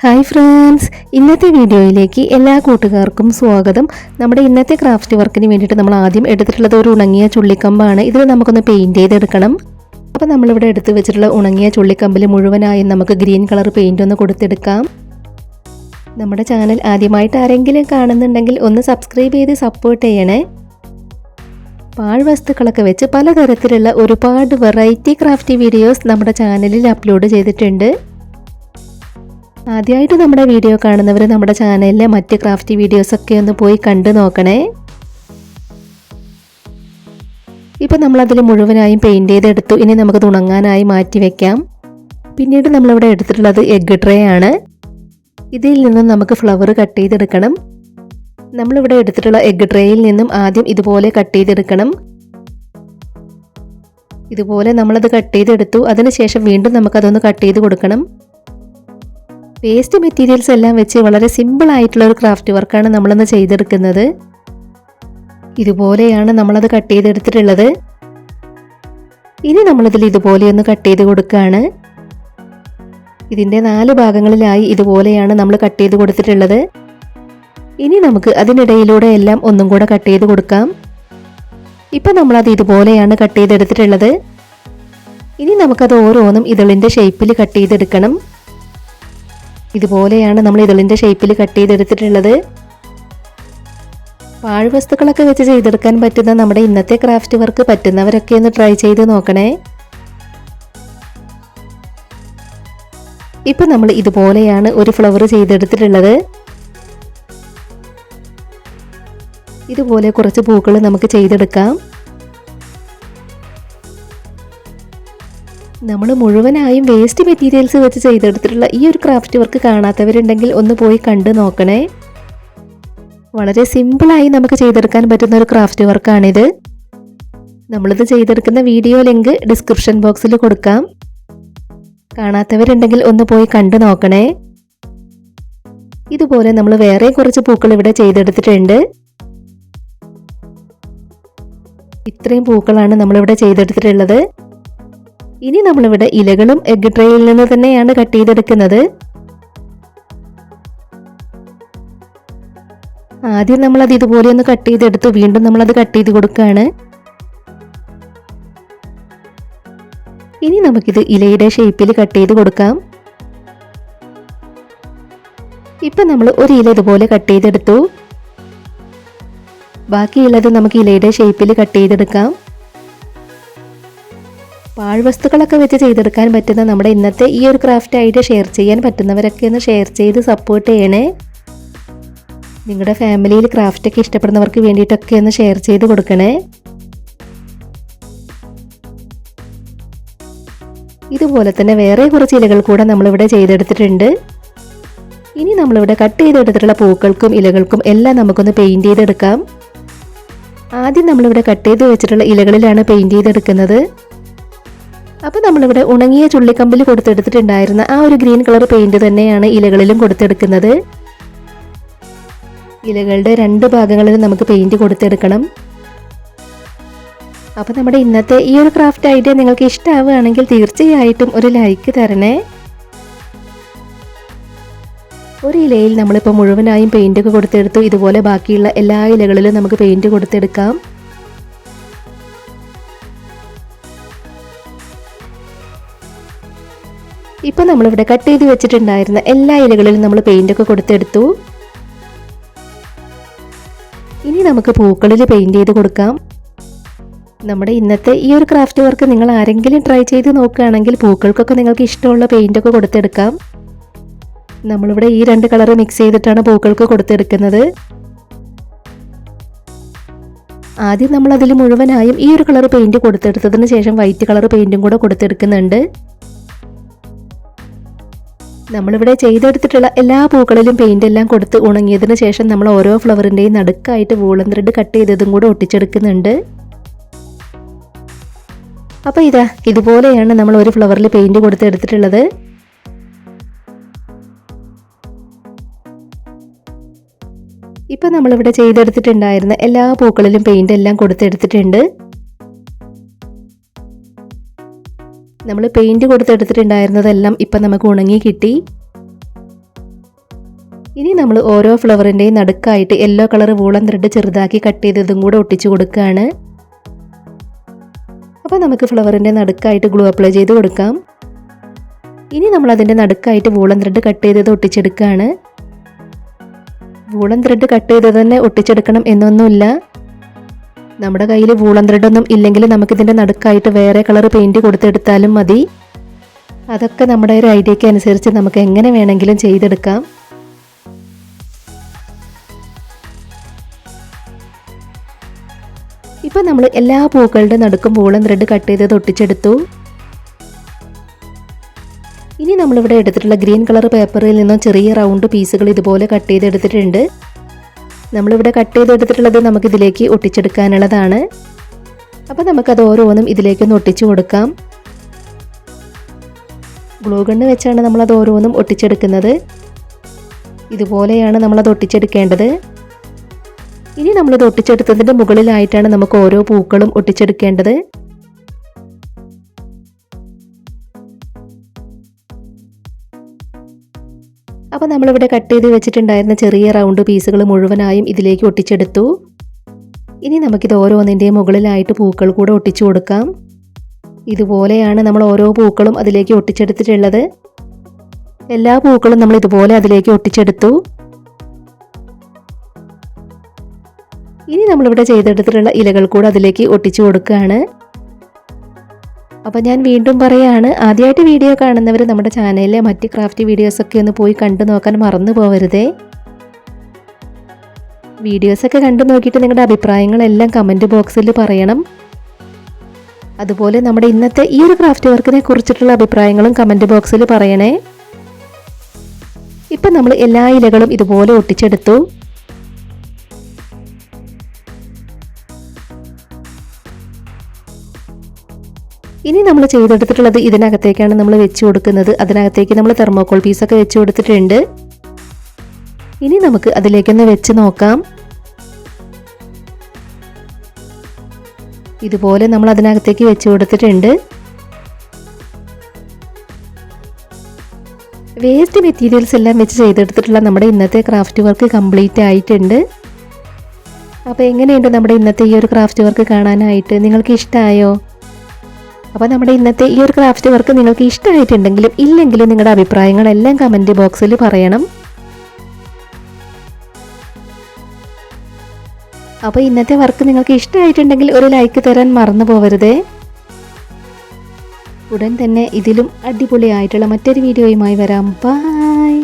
Hi friends, ഇന്നത്തെ വീഡിയോയിലേക്ക് എല്ലാ കൂട്ടുകാർക്കും സ്വാഗതം. നമ്മുടെ ഇന്നത്തെ ക്രാഫ്റ്റ് വർക്കിന് വേണ്ടിയിട്ട് നമ്മൾ ആദ്യം എടുത്തിട്ടുള്ളത് ഒരു ഉണങ്ങിയ ചുള്ളിക്കമ്പാണ്. ഇതിൽ നമുക്കൊന്ന് പെയിൻറ്റ് ചെയ്തെടുക്കണം. അപ്പോൾ നമ്മളിവിടെ എടുത്ത് വെച്ചിട്ടുള്ള ഉണങ്ങിയ ചുള്ളിക്കമ്പിൽ മുഴുവനായും നമുക്ക് ഗ്രീൻ കളർ പെയിൻ്റ് ഒന്ന് കൊടുത്തെടുക്കാം. നമ്മുടെ ചാനൽ ആദ്യമായിട്ട് ആരെങ്കിലും കാണുന്നുണ്ടെങ്കിൽ ഒന്ന് സബ്സ്ക്രൈബ് ചെയ്ത് സപ്പോർട്ട് ചെയ്യണേ. പാഴ്വസ്തുക്കളൊക്കെ വെച്ച് പലതരത്തിലുള്ള ഒരുപാട് വെറൈറ്റി ക്രാഫ്റ്റ് വീഡിയോസ് നമ്മുടെ ചാനലിൽ അപ്ലോഡ് ചെയ്തിട്ടുണ്ട്. ആദ്യമായിട്ട് നമ്മുടെ വീഡിയോ കാണുന്നവർ നമ്മുടെ ചാനലിലെ മറ്റ് ക്രാഫ്റ്റ് വീഡിയോസൊക്കെ ഒന്ന് പോയി കണ്ടു നോക്കണേ. ഇപ്പം നമ്മളതിൽ മുഴുവനായും പെയിൻറ്റ് ചെയ്തെടുത്തു. ഇനി നമുക്കത് ഉണങ്ങാനായി മാറ്റി വയ്ക്കാം. പിന്നീട് നമ്മളിവിടെ എടുത്തിട്ടുള്ളത് എഗ്ഗ് ട്രേ ആണ്. ഇതിൽ നിന്നും നമുക്ക് ഫ്ലവർ കട്ട് ചെയ്തെടുക്കണം. നമ്മളിവിടെ എടുത്തിട്ടുള്ള എഗ്ഗ് ട്രേയിൽ നിന്നും ആദ്യം ഇതുപോലെ കട്ട് ചെയ്തെടുക്കണം. ഇതുപോലെ നമ്മളത് കട്ട് ചെയ്തെടുത്തു. അതിനുശേഷം വീണ്ടും നമുക്കതൊന്ന് കട്ട് ചെയ്ത് കൊടുക്കണം. വേസ്റ്റ് മെറ്റീരിയൽസ് എല്ലാം വെച്ച് വളരെ സിമ്പിൾ ആയിട്ടുള്ള ഒരു ക്രാഫ്റ്റ് വർക്കാണ് നമ്മളിന്ന് ചെയ്തെടുക്കുന്നത്. ഇതുപോലെയാണ് നമ്മളത് കട്ട് ചെയ്തെടുത്തിട്ടുള്ളത്. ഇനി നമ്മളിതിൽ ഇതുപോലെ ഒന്ന് കട്ട് ചെയ്ത് കൊടുക്കുകയാണ്. ഇതിൻ്റെ 4 ഭാഗങ്ങളിലായി ഇതുപോലെയാണ് നമ്മൾ കട്ട് ചെയ്ത് കൊടുത്തിട്ടുള്ളത്. ഇനി നമുക്ക് അതിനിടയിലൂടെ എല്ലാം ഒന്നും കൂടെ കട്ട് ചെയ്ത് കൊടുക്കാം. ഇപ്പം നമ്മളത് ഇതുപോലെയാണ് കട്ട് ചെയ്തെടുത്തിട്ടുള്ളത്. ഇനി നമുക്കത് ഓരോന്നും ഇതളിൻ്റെ ഷേപ്പിൽ കട്ട് ചെയ്തെടുക്കണം. ഇതുപോലെയാണ് നമ്മൾ ഇതളിൻ്റെ ഷേപ്പിൽ കട്ട് ചെയ്തെടുത്തിട്ടുള്ളത്. പാഴ്വസ്തുക്കളൊക്കെ വെച്ച് ചെയ്തെടുക്കാൻ പറ്റുന്ന നമ്മുടെ ഇന്നത്തെ ക്രാഫ്റ്റ് വർക്ക് പറ്റുന്നവരൊക്കെ ഒന്ന് ട്രൈ ചെയ്ത് നോക്കണേ. ഇപ്പം നമ്മൾ ഇതുപോലെയാണ് ഒരു ഫ്ലവർ ചെയ്തെടുത്തിട്ടുള്ളത്. ഇതുപോലെ കുറച്ച് പൂക്കൾ നമുക്ക് ചെയ്തെടുക്കാം. നമ്മൾ മുഴുവനായും വേസ്റ്റ് മെറ്റീരിയൽസ് വെച്ച് ചെയ്തെടുത്തിട്ടുള്ള ഈ ഒരു ക്രാഫ്റ്റ് വർക്ക് കാണാത്തവരുണ്ടെങ്കിൽ ഒന്ന് പോയി കണ്ടു നോക്കണേ. വളരെ സിമ്പിളായി നമുക്ക് ചെയ്തെടുക്കാൻ പറ്റുന്ന ഒരു ക്രാഫ്റ്റ് വർക്കാണിത്. നമ്മളിത് ചെയ്തെടുക്കുന്ന വീഡിയോ ലിങ്ക് ഡിസ്ക്രിപ്ഷൻ ബോക്സിൽ കൊടുക്കാം. കാണാത്തവരുണ്ടെങ്കിൽ ഒന്ന് പോയി കണ്ടു നോക്കണേ. ഇതുപോലെ നമ്മൾ വേറെ കുറച്ച് പൂക്കൾ ഇവിടെ ചെയ്തെടുത്തിട്ടുണ്ട്. ഇത്രയും പൂക്കളാണ് നമ്മളിവിടെ ചെയ്തെടുത്തിട്ടുള്ളത്. ഇനി നമ്മളിവിടെ ഇലകളും എഗ്ഗ് ട്രേയിൽ നിന്ന് തന്നെയാണ് കട്ട് ചെയ്തെടുക്കുന്നത്. ആദ്യം നമ്മളത് ഇതുപോലെ ഒന്ന് കട്ട് ചെയ്തെടുത്തു. വീണ്ടും നമ്മളത് കട്ട് ചെയ്ത് കൊടുക്കുകയാണ്. ഇനി നമുക്കിത് ഇലയുടെ ഷേപ്പിൽ കട്ട് ചെയ്ത് കൊടുക്കാം. ഇപ്പം നമ്മൾ ഒരു ഇല ഇതുപോലെ കട്ട് ചെയ്തെടുത്തു. ബാക്കിയുള്ളത് നമുക്ക് ഇലയുടെ ഷേപ്പിൽ കട്ട് ചെയ്തെടുക്കാം. പാഴ്വസ്തുക്കളൊക്കെ വെച്ച് ചെയ്തെടുക്കാൻ പറ്റുന്ന നമ്മുടെ ഇന്നത്തെ ഈ ഒരു ക്രാഫ്റ്റ് ഐഡിയ ഷെയർ ചെയ്യാൻ പറ്റുന്നവരൊക്കെ ഒന്ന് ഷെയർ ചെയ്ത് സപ്പോർട്ട് ചെയ്യണേ. നിങ്ങളുടെ ഫാമിലിയിൽ ക്രാഫ്റ്റൊക്കെ ഇഷ്ടപ്പെടുന്നവർക്ക് വേണ്ടിയിട്ടൊക്കെ ഒന്ന് ഷെയർ ചെയ്ത് കൊടുക്കണേ. ഇതുപോലെ തന്നെ വേറെ കുറച്ച് ഇലകൾ കൂടെ നമ്മളിവിടെ ചെയ്തെടുത്തിട്ടുണ്ട്. ഇനി നമ്മളിവിടെ കട്ട് ചെയ്തെടുത്തിട്ടുള്ള പൂക്കൾക്കും ഇലകൾക്കും എല്ലാം നമുക്കൊന്ന് പെയിൻറ്റ് ചെയ്തെടുക്കാം. ആദ്യം നമ്മളിവിടെ കട്ട് ചെയ്ത് വെച്ചിട്ടുള്ള ഇലകളിലാണ് പെയിൻറ്റ് ചെയ്തെടുക്കുന്നത്. അപ്പോൾ നമ്മളിവിടെ ഉണങ്ങിയ ചുള്ളിക്കമ്പിൽ കൊടുത്തെടുത്തിട്ടുണ്ടായിരുന്ന ആ ഒരു ഗ്രീൻ കളർ പെയിൻറ് തന്നെയാണ് ഇലകളിലും കൊടുത്തെടുക്കുന്നത്. ഇലകളുടെ 2 ഭാഗങ്ങളിലും നമുക്ക് പെയിൻറ് കൊടുത്തെടുക്കണം. അപ്പോൾ നമ്മുടെ ഇന്നത്തെ ഈ ഒരു ക്രാഫ്റ്റ് ഐഡിയ നിങ്ങൾക്ക് ഇഷ്ടമാവുകയാണെങ്കിൽ തീർച്ചയായിട്ടും ഒരു ലൈക്ക് തരണേ. ഒരു ഇലയിൽ നമ്മളിപ്പോൾ മുഴുവനായും പെയിൻ്റൊക്കെ കൊടുത്തെടുത്തു. ഇതുപോലെ ബാക്കിയുള്ള എല്ലാ ഇലകളിലും നമുക്ക് പെയിൻറ് കൊടുത്തെടുക്കാം. ഇപ്പം നമ്മളിവിടെ കട്ട് ചെയ്ത് വെച്ചിട്ടുണ്ടായിരുന്ന എല്ലാ ഇലകളിലും നമ്മൾ പെയിൻ്റൊക്കെ കൊടുത്തെടുത്തു. ഇനി നമുക്ക് പൂക്കളിൽ പെയിൻറ്റ് ചെയ്ത് കൊടുക്കാം. നമ്മുടെ ഇന്നത്തെ ഈ ഒരു ക്രാഫ്റ്റ് വർക്ക് നിങ്ങൾ ആരെങ്കിലും ട്രൈ ചെയ്ത് നോക്കുകയാണെങ്കിൽ പൂക്കൾക്കൊക്കെ നിങ്ങൾക്ക് ഇഷ്ടമുള്ള പെയിൻ്റൊക്കെ കൊടുത്തെടുക്കാം. നമ്മളിവിടെ ഈ 2 കളർ മിക്സ് ചെയ്തിട്ടാണ് പൂക്കൾക്ക് കൊടുത്തെടുക്കുന്നത്. ആദ്യം നമ്മൾ അതിൽ മുഴുവനായും ഈ ഒരു കളർ പെയിൻറ്റ് കൊടുത്തെടുത്തതിന് ശേഷം വൈറ്റ് കളർ പെയിൻറ്റും കൂടെ കൊടുത്തെടുക്കുന്നുണ്ട്. നമ്മളിവിടെ ചെയ്തെടുത്തിട്ടുള്ള എല്ലാ പൂക്കളിലും പെയിൻ്റ് എല്ലാം കൊടുത്ത് ഉണങ്ങിയതിന് ശേഷം നമ്മൾ ഓരോ ഫ്ലവറിൻ്റെയും നടുക്കായിട്ട് വൂളൻ ത്രെഡ് കട്ട് ചെയ്തതും കൂടെ ഒട്ടിച്ചെടുക്കുന്നുണ്ട്. അപ്പോൾ ഇതാ ഇതുപോലെയാണ് നമ്മൾ ഒരു ഫ്ലവറിൽ പെയിൻറ് കൊടുത്തെടുത്തിട്ടുള്ളത്. ഇപ്പം നമ്മളിവിടെ ചെയ്തെടുത്തിട്ടുണ്ടായിരുന്ന എല്ലാ പൂക്കളിലും പെയിൻ്റ് എല്ലാം കൊടുത്തെടുത്തിട്ടുണ്ട്. നമ്മൾ പെയിൻറ് കൊടുത്തെടുത്തിട്ടുണ്ടായിരുന്നതെല്ലാം ഇപ്പം നമുക്ക് ഉണങ്ങി കിട്ടി. ഇനി നമ്മൾ ഓരോ ഫ്ലവറിൻ്റെയും നടുക്കായിട്ട് യെല്ലോ കളർ വൂളൻ ത്രെഡ് ചെറുതാക്കി കട്ട് ചെയ്തതും കൂടെ ഒട്ടിച്ചു കൊടുക്കുകയാണ്. അപ്പോൾ നമുക്ക് ഫ്ലവറിൻ്റെ നടുക്കായിട്ട് ഗ്ലൂ അപ്ലൈ ചെയ്ത് കൊടുക്കാം. ഇനി നമ്മൾ അതിൻ്റെ നടുക്കായിട്ട് വൂളൻ ത്രെഡ് കട്ട് ചെയ്തത് ഒട്ടിച്ചെടുക്കുകയാണ്. വൂളൻ ത്രെഡ് കട്ട് ചെയ്തത് തന്നെ ഒട്ടിച്ചെടുക്കണം എന്നൊന്നുമില്ല. നമ്മുടെ കയ്യിൽ വൂളൻ ത്രെഡൊന്നും ഇല്ലെങ്കിൽ നമുക്കിതിൻ്റെ നടുക്കായിട്ട് വേറെ കളർ പെയിൻറ്റ് കൊടുത്തെടുത്താലും മതി. അതൊക്കെ നമ്മുടെ ഒരു ഐഡിയയ്ക്ക് അനുസരിച്ച് നമുക്ക് എങ്ങനെ വേണമെങ്കിലും ചെയ്തെടുക്കാം. ഇപ്പം നമ്മൾ എല്ലാ പൂക്കളുടെ നടുക്കും വൂളൻ ത്രെഡ് കട്ട് ചെയ്തത് ഒട്ടിച്ചെടുത്തു. ഇനി നമ്മളിവിടെ എടുത്തിട്ടുള്ള ഗ്രീൻ കളർ പേപ്പറിൽ നിന്നും ചെറിയ റൗണ്ട് പീസുകൾ ഇതുപോലെ കട്ട് ചെയ്തെടുത്തിട്ടുണ്ട്. നമ്മളിവിടെ കട്ട് ചെയ്തെടുത്തിട്ടുള്ളത് നമുക്കിതിലേക്ക് ഒട്ടിച്ചെടുക്കാനുള്ളതാണ്. അപ്പോൾ നമുക്കത് ഓരോന്നും ഇതിലേക്കൊന്ന് ഒട്ടിച്ചു കൊടുക്കാം. ഗ്ലൂ ഗണ്ണ് വെച്ചാണ് നമ്മളത് ഓരോന്നും ഒട്ടിച്ചെടുക്കുന്നത്. ഇതുപോലെയാണ് നമ്മളത് ഒട്ടിച്ചെടുക്കേണ്ടത്. ഇനി നമ്മളിത് ഒട്ടിച്ചെടുത്തതിൻ്റെ മുകളിലായിട്ടാണ് നമുക്ക് ഓരോ പൂക്കളും ഒട്ടിച്ചെടുക്കേണ്ടത്. അപ്പോൾ നമ്മളിവിടെ കട്ട് ചെയ്ത് വെച്ചിട്ടുണ്ടായിരുന്ന ചെറിയ റൗണ്ട് പീസുകൾ മുഴുവനായും ഇതിലേക്ക് ഒട്ടിച്ചെടുത്തു. ഇനി നമുക്കിത് ഓരോന്നിൻ്റെയും മുകളിലായിട്ട് പൂക്കൾ കൂടെ ഒട്ടിച്ചു കൊടുക്കാം. ഇതുപോലെയാണ് നമ്മൾ ഓരോ പൂക്കളും അതിലേക്ക് ഒട്ടിച്ചെടുത്തിട്ടുള്ളത്. എല്ലാ പൂക്കളും നമ്മൾ ഇതുപോലെ അതിലേക്ക് ഒട്ടിച്ചെടുത്തു. ഇനി നമ്മളിവിടെ ചെയ്തെടുത്തിട്ടുള്ള ഇലകൾ കൂടെ അതിലേക്ക് ഒട്ടിച്ചു കൊടുക്കുകയാണ്. അപ്പോൾ ഞാൻ വീണ്ടും പറയുകയാണ്, ആദ്യമായിട്ട് വീഡിയോ കാണുന്നവർ നമ്മുടെ ചാനലിലെ മറ്റ് ക്രാഫ്റ്റ് വീഡിയോസൊക്കെ ഒന്ന് പോയി കണ്ടു നോക്കാൻ മറന്നു പോകരുതേ. വീഡിയോസൊക്കെ കണ്ടു നോക്കിയിട്ട് നിങ്ങളുടെ അഭിപ്രായങ്ങളെല്ലാം കമൻറ്റ് ബോക്സിൽ പറയണം. അതുപോലെ നമ്മുടെ ഇന്നത്തെ ഈ ഒരു ക്രാഫ്റ്റ് വർക്കിനെ കുറിച്ചിട്ടുള്ള അഭിപ്രായങ്ങളും കമൻറ്റ് ബോക്സിൽ പറയണേ. ഇപ്പം നമ്മൾ എല്ലാ ഇലകളും ഇതുപോലെ ഒട്ടിച്ചെടുത്തു. ഇനി നമ്മൾ ചെയ്തെടുത്തിട്ടുള്ളത് ഇതിനകത്തേക്കാണ് നമ്മൾ വെച്ച് കൊടുക്കുന്നത്. അതിനകത്തേക്ക് നമ്മൾ തെർമോക്കോൾ പീസൊക്കെ വെച്ച് കൊടുത്തിട്ടുണ്ട്. ഇനി നമുക്ക് അതിലേക്കൊന്ന് വെച്ച് നോക്കാം. ഇതുപോലെ നമ്മൾ അതിനകത്തേക്ക് വെച്ച് കൊടുത്തിട്ടുണ്ട്. വേസ്റ്റ് മെറ്റീരിയൽസ് എല്ലാം വെച്ച് ചെയ്തെടുത്തിട്ടുള്ള നമ്മുടെ ഇന്നത്തെ ക്രാഫ്റ്റ് വർക്ക് കംപ്ലീറ്റ് ആയിട്ടുണ്ട്. അപ്പോൾ എങ്ങനെയുണ്ട് നമ്മുടെ ഇന്നത്തെ ഈ ഒരു ക്രാഫ്റ്റ് വർക്ക് കാണാനായിട്ട്? നിങ്ങൾക്ക് ഇഷ്ടമായോ? അപ്പോൾ നമ്മുടെ ഇന്നത്തെ ഈ ഒരു ക്രാഫ്റ്റ് വർക്ക് നിങ്ങൾക്ക് ഇഷ്ടമായിട്ടുണ്ടെങ്കിലും ഇല്ലെങ്കിലും നിങ്ങളുടെ അഭിപ്രായങ്ങളെല്ലാം കമൻറ്റ് ബോക്സിൽ പറയണം. അപ്പോൾ ഇന്നത്തെ വർക്ക് നിങ്ങൾക്ക് ഇഷ്ടമായിട്ടുണ്ടെങ്കിൽ ഒരു ലൈക്ക് തരാൻ മറന്നു പോകരുതേ. ഉടൻ തന്നെ ഇതിലും അടിപൊളിയായിട്ടുള്ള മറ്റൊരു വീഡിയോയുമായി വരാം. ബൈ.